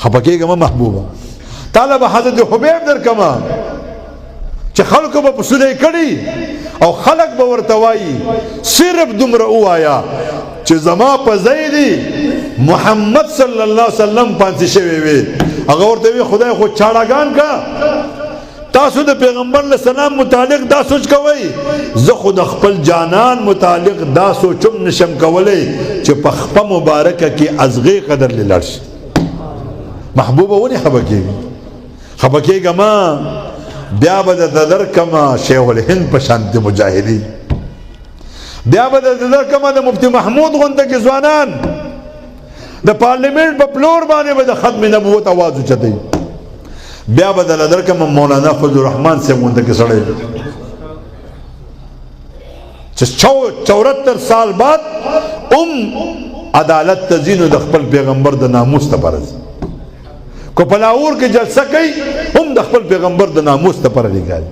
خپکیږه ما محبوبه تعالی به حضرت حبیب در کما چې خلکو به پسونه کړي او خلق به ورته وایي صرف دومره وایا چې زما په ځای دی محمد صلی الله علیه وسلم پاتې شوی وي هغه ورته وی خدای خو چاړهګان کا تاسو د پیغمبر علیه السلام متعلق دا سوچ کوئ زه خو د خپل جانان متعلق دا سوچم نشم کولی چې په خپه مبارکه کې ازغې قدر لړ شي محبوبه ونی خپکیږه ما بیا به د درکما شیخ الهند په شانتي مجاهدی بیا به د درکما د مفتی محمود غونډه کې ځوانان د پارلیمنت په پلور باندې به د ختم نبوت आवाज اوچتای بیا به د درکما مولانا فضل الرحمن سے غونډه کې سړی چې 74 سال بعد عدالت تزینو د خپل پیغمبر د ناموس ته پرځ کو پلاور کې جلسه کوي هم د خپل پیغمبر د ناموس ته پر لګای